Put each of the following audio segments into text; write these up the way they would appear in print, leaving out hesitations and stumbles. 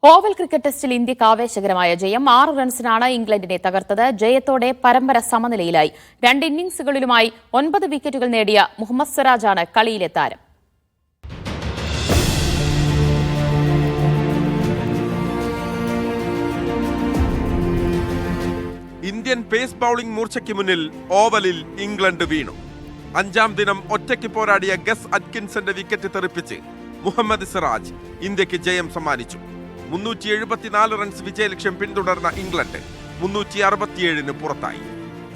Oval cricket ടെസ്റ്റിൽ ഇന്ത്യക്ക് ആവേശകരമായ ജയം. 6 റൺസിനാണ് ഇംഗ്ലണ്ടിനെ തകർത്തത്. ജയത്തോടെ പരമ്പര സമനിലയിലായി. 2 ഇന്നിംഗ്സുകളിലുമായി 9 വിക്കറ്റുകൾ നേടിയ മുഹമ്മദ് സിറാജാണ് കളിയിലെ താരം. ഇന്ത്യൻ പേസ് ബൌളിംഗ് മൂർച്ചയ്ക്ക് മുന്നിൽ ഓവലിൽ ഇംഗ്ലണ്ട് വീണു. 5-ാം ദിനം ഒറ്റയ്ക്ക് പോരാടിയ ഗസ് അറ്റ്കിൻസന്റെ വിക്കറ്റ് തെറിപ്പിച്ച് മുഹമ്മദ് സിറാജ് ഇന്ത്യക്ക് ജയം സമ്മാനിച്ചു. 374 റൺസ് വിജയലക്ഷ്യം പിന്തുടർന്ന ഇംഗ്ലണ്ട് 367 പുറത്തായി.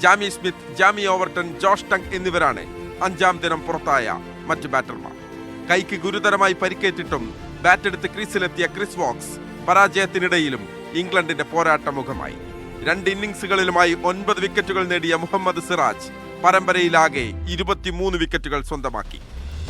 ജാമി Smith, Jamie Overton, Josh tongue എന്നിവരാണ് 5-ാം ദിനം പുറത്തായ മറ്റ് ബാറ്റർമാർ. കൈക്ക് ഗുരുതരമായി പരിക്കേറ്റിട്ടും ബാറ്റെടുത്ത് ക്രീസിലെത്തിയ ക്രിസ് വോക്സ് പരാജയത്തിനിടയിലും ഇംഗ്ലണ്ടിന്റെ പോരാട്ടമുഖമായി. 2 ഇന്നിംഗ്സുകളിലുമായി 9 വിക്കറ്റുകൾ നേടിയ മുഹമ്മദ് സിറാജ് പരമ്പരയിലാകെ 23 വിക്കറ്റുകൾ സ്വന്തമാക്കി.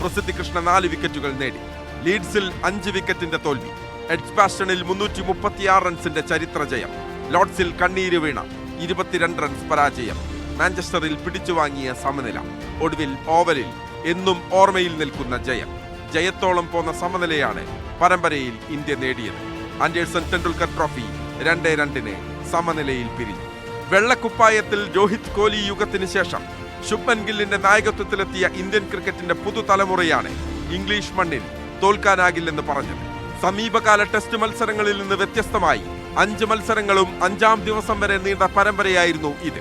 പ്രസിദ്ധി കൃഷ്ണ 4 വിക്കറ്റുകൾ നേടി. ലീഡ്സിൽ 5 വിക്കറ്റിന്റെ തോൽവി. എഡ്ജ്ബാസ്റ്റണിൽ 336 റൺസിന്റെ ചരിത്ര ജയം. ലോർഡ്സിൽ കണ്ണീര് വീണ 22 റൺസ് പരാജയം. മാഞ്ചസ്റ്ററിൽ പിടിച്ചുവാങ്ങിയ സമനില. ഒടുവിൽ ഓവലിൽ എന്നും ഓർമ്മയിൽ നിൽക്കുന്ന ജയം. ജയത്തോളം പോന്ന സമനിലയാണ് പരമ്പരയിൽ ഇന്ത്യ നേടിയത്. ആൻഡേഴ്സൺ ടെണ്ടുൽക്കർ ട്രോഫി 2-2 സമനിലയിൽ പിരിഞ്ഞു. വെള്ളക്കുപ്പായത്തിൽ രോഹിത് കോഹ്ലി യുഗത്തിന് ശേഷം ശുഭ്മൻ ഗില്ലിന്റെ നായകത്വത്തിലെത്തിയ ഇന്ത്യൻ ക്രിക്കറ്റിന്റെ പുതുതലമുറയാണ് ഇംഗ്ലീഷ് മണ്ണിൽ തോൽക്കാനാകില്ലെന്ന് പറഞ്ഞത്. സമീപകാല ടെസ്റ്റ് മത്സരങ്ങളിൽ നിന്ന് വ്യത്യസ്തമായി 5 മത്സരങ്ങളും 5-ാം ദിവസം വരെ നീണ്ട പരമ്പരയായിരുന്നു ഇത്.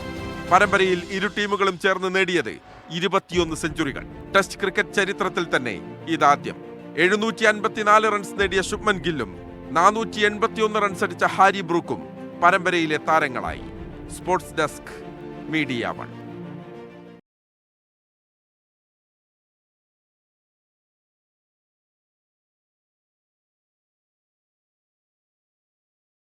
പരമ്പരയിൽ ഇരു ടീമുകളും ചേർന്ന് നേടിയത് 21 സെഞ്ചുറികൾ. ടെസ്റ്റ് ക്രിക്കറ്റ് ചരിത്രത്തിൽ തന്നെ ഇതാദ്യം. 754 റൺസ് നേടിയ ശുഭ്മൻ ഗില്ലും 481 റൺസ് അടിച്ച ഹാരി ബ്രൂക്കും പരമ്പരയിലെ താരങ്ങളായി. Sports desk, media 1.